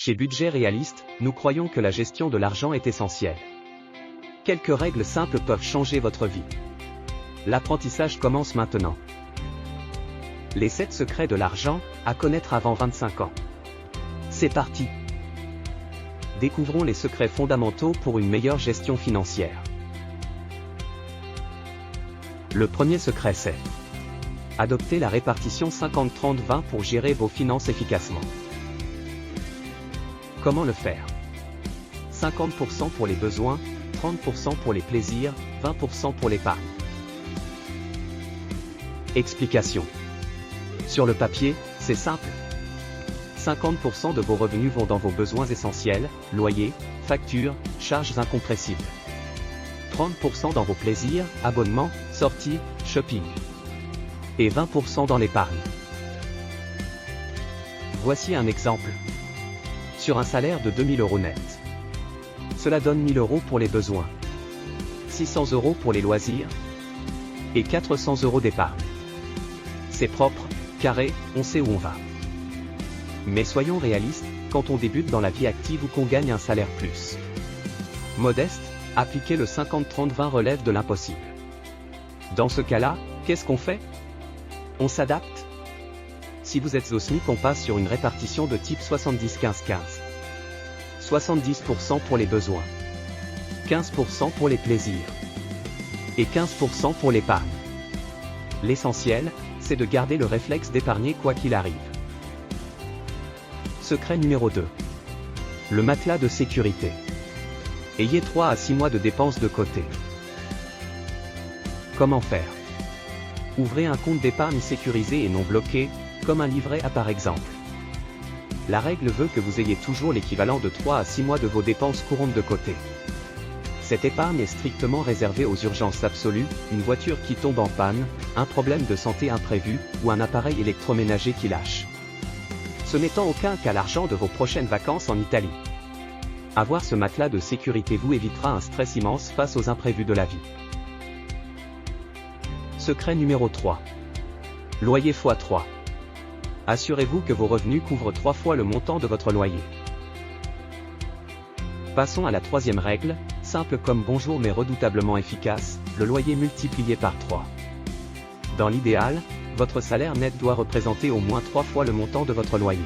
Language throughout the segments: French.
Chez Budget Réaliste, nous croyons que la gestion de l'argent est essentielle. Quelques règles simples peuvent changer votre vie. L'apprentissage commence maintenant. Les 7 secrets de l'argent, à connaître avant 25 ans. C'est parti! Découvrons les secrets fondamentaux pour une meilleure gestion financière. Le premier secret c'est adopter la répartition 50-30-20 pour gérer vos finances efficacement. Comment le faire? 50% pour les besoins, 30% pour les plaisirs, 20% pour l'épargne. Explication. Sur le papier, c'est simple. 50% de vos revenus vont dans vos besoins essentiels, loyer, factures, charges incompressibles. 30% dans vos plaisirs, abonnements, sorties, shopping. Et 20% dans l'épargne. Voici un exemple. Sur un salaire de 2000 € net. Cela donne 1000 € pour les besoins, 600 € pour les loisirs et 400 € d'épargne. C'est propre, carré, on sait où on va. Mais soyons réalistes, quand on débute dans la vie active ou qu'on gagne un salaire plus modeste, appliquer le 50-30-20 relève de l'impossible. Dans ce cas-là, qu'est-ce qu'on fait? On s'adapte. Si vous êtes au SMIC, on passe sur une répartition de type 70-15-15. 70% pour les besoins, 15% pour les plaisirs et 15% pour l'épargne. L'essentiel, c'est de garder le réflexe d'épargner quoi qu'il arrive. Secret numéro 2. Le matelas de sécurité. Ayez 3 à 6 mois de dépenses de côté. Comment faire? Ouvrez un compte d'épargne sécurisé et non bloqué, comme un livret A par exemple. La règle veut que vous ayez toujours l'équivalent de 3 à 6 mois de vos dépenses courantes de côté. Cette épargne est strictement réservée aux urgences absolues, une voiture qui tombe en panne, un problème de santé imprévu, ou un appareil électroménager qui lâche. Ce n'est en aucun cas l'argent de vos prochaines vacances en Italie. Avoir ce matelas de sécurité vous évitera un stress immense face aux imprévus de la vie. Secret numéro 3. Loyer x3. Assurez-vous que vos revenus couvrent 3 fois le montant de votre loyer. Passons à la troisième règle, simple comme bonjour mais redoutablement efficace, le loyer multiplié par 3. Dans l'idéal, votre salaire net doit représenter au moins 3 fois le montant de votre loyer.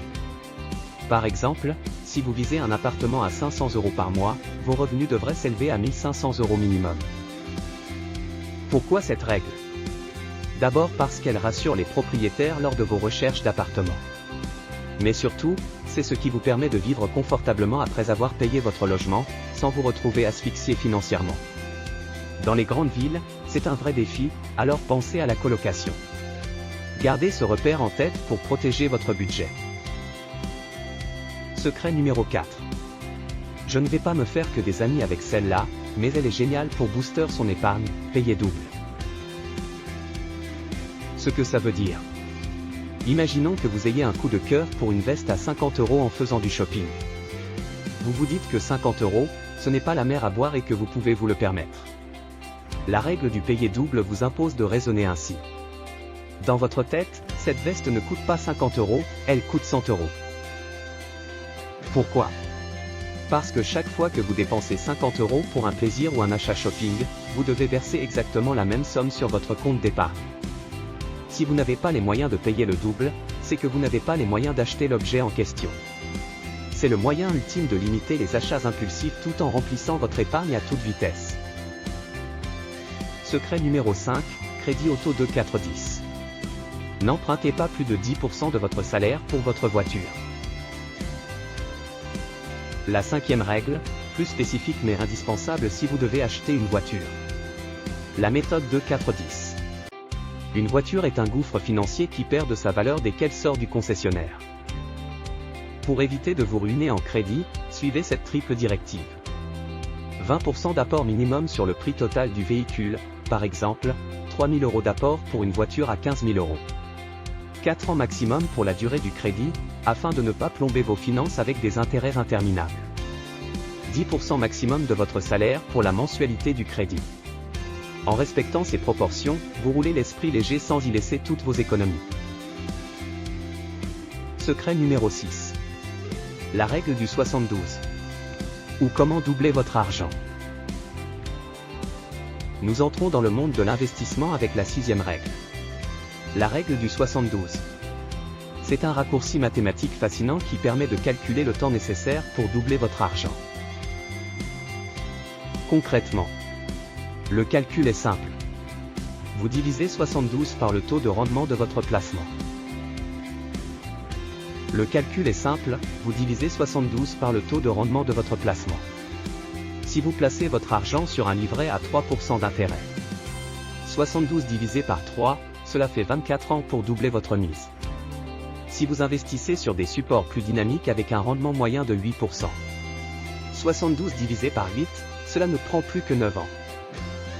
Par exemple, si vous visez un appartement à 500 € par mois, vos revenus devraient s'élever à 1500 € minimum. Pourquoi cette règle? D'abord parce qu'elle rassure les propriétaires lors de vos recherches d'appartements. Mais surtout, c'est ce qui vous permet de vivre confortablement après avoir payé votre logement, sans vous retrouver asphyxié financièrement. Dans les grandes villes, c'est un vrai défi, alors pensez à la colocation. Gardez ce repère en tête pour protéger votre budget. Secret numéro 4. Je ne vais pas me faire que des amis avec celle-là, mais elle est géniale pour booster son épargne, payer double. Ce que ça veut dire. Imaginons que vous ayez un coup de cœur pour une veste à 50 € en faisant du shopping. Vous vous dites que 50 €, ce n'est pas la mer à boire et que vous pouvez vous le permettre. La règle du payer double vous impose de raisonner ainsi. Dans votre tête, cette veste ne coûte pas 50 €, elle coûte 100 €. Pourquoi? Parce que chaque fois que vous dépensez 50 € pour un plaisir ou un achat shopping, vous devez verser exactement la même somme sur votre compte d'épargne. Si vous n'avez pas les moyens de payer le double, c'est que vous n'avez pas les moyens d'acheter l'objet en question. C'est le moyen ultime de limiter les achats impulsifs tout en remplissant votre épargne à toute vitesse. Secret numéro 5, crédit auto 2-4-10. N'empruntez pas plus de 10% de votre salaire pour votre voiture. La cinquième règle, plus spécifique mais indispensable si vous devez acheter une voiture. La méthode 2-4-10. Une voiture est un gouffre financier qui perd de sa valeur dès qu'elle sort du concessionnaire. Pour éviter de vous ruiner en crédit, suivez cette triple directive. 20% d'apport minimum sur le prix total du véhicule, par exemple, 3 000 € d'apport pour une voiture à 15 000 €. 4 ans maximum pour la durée du crédit, afin de ne pas plomber vos finances avec des intérêts interminables. 10% maximum de votre salaire pour la mensualité du crédit. En respectant ces proportions, vous roulez l'esprit léger sans y laisser toutes vos économies. Secret numéro 6. La règle du 72. Ou comment doubler votre argent. Nous entrons dans le monde de l'investissement avec la 6e règle. La règle du 72. C'est un raccourci mathématique fascinant qui permet de calculer le temps nécessaire pour doubler votre argent. Concrètement, le calcul est simple. Vous divisez 72 par le taux de rendement de votre placement. Le calcul est simple, vous divisez 72 par le taux de rendement de votre placement. Si vous placez votre argent sur un livret à 3% d'intérêt, 72 divisé par 3, cela fait 24 ans pour doubler votre mise. Si vous investissez sur des supports plus dynamiques avec un rendement moyen de 8%, 72 divisé par 8, cela ne prend plus que 9 ans.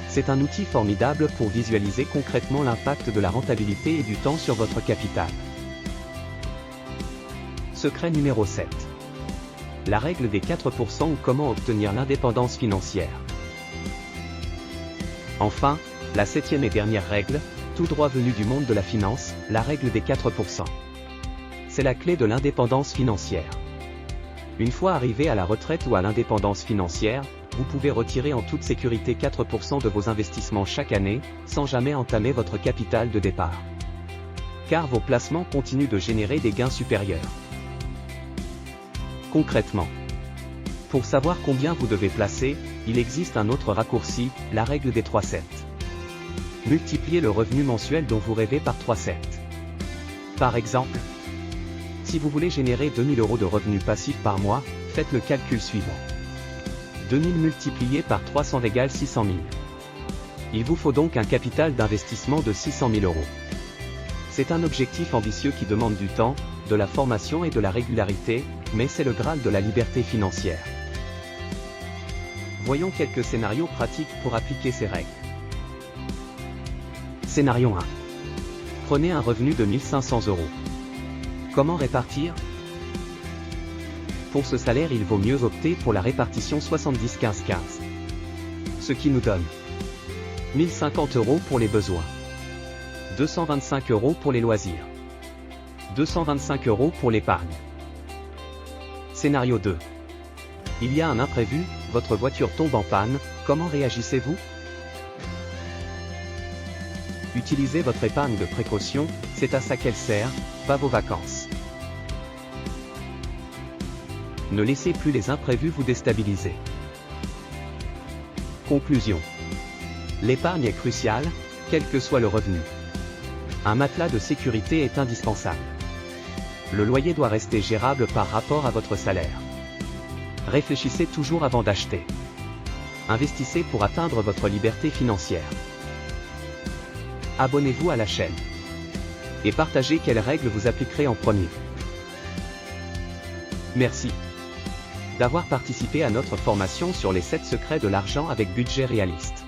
C'est un outil formidable pour visualiser concrètement l'impact de la rentabilité et du temps sur votre capital. Secret numéro 7. La règle des 4% ou comment obtenir l'indépendance financière. Enfin, la 7e et dernière règle, tout droit venu du monde de la finance, la règle des 4%. C'est la clé de l'indépendance financière. Une fois arrivé à la retraite ou à l'indépendance financière, vous pouvez retirer en toute sécurité 4% de vos investissements chaque année, sans jamais entamer votre capital de départ. Car vos placements continuent de générer des gains supérieurs. Concrètement, pour savoir combien vous devez placer, il existe un autre raccourci, la règle des 3/7. Multipliez le revenu mensuel dont vous rêvez par 3/7. Par exemple, si vous voulez générer 2000 € de revenus passifs par mois, faites le calcul suivant. 2000 multiplié par 300 égale 600 000. Il vous faut donc un capital d'investissement de 600 000 €. C'est un objectif ambitieux qui demande du temps, de la formation et de la régularité, mais c'est le Graal de la liberté financière. Voyons quelques scénarios pratiques pour appliquer ces règles. Scénario 1. Prenez un revenu de 1500 €. Comment répartir ? Pour ce salaire, il vaut mieux opter pour la répartition 70-15-15. Ce qui nous donne 1050 € pour les besoins, 225 € pour les loisirs, 225 € pour l'épargne. Scénario 2. Il y a un imprévu, votre voiture tombe en panne, comment réagissez-vous ? Utilisez votre épargne de précaution, c'est à ça qu'elle sert, pas vos vacances. Ne laissez plus les imprévus vous déstabiliser. Conclusion. L'épargne est cruciale, quel que soit le revenu. Un matelas de sécurité est indispensable. Le loyer doit rester gérable par rapport à votre salaire. Réfléchissez toujours avant d'acheter. Investissez pour atteindre votre liberté financière. Abonnez-vous à la chaîne. Et partagez quelles règles vous appliquerez en premier. Merci d'avoir participé à notre formation sur les 7 secrets de l'argent avec budget réaliste.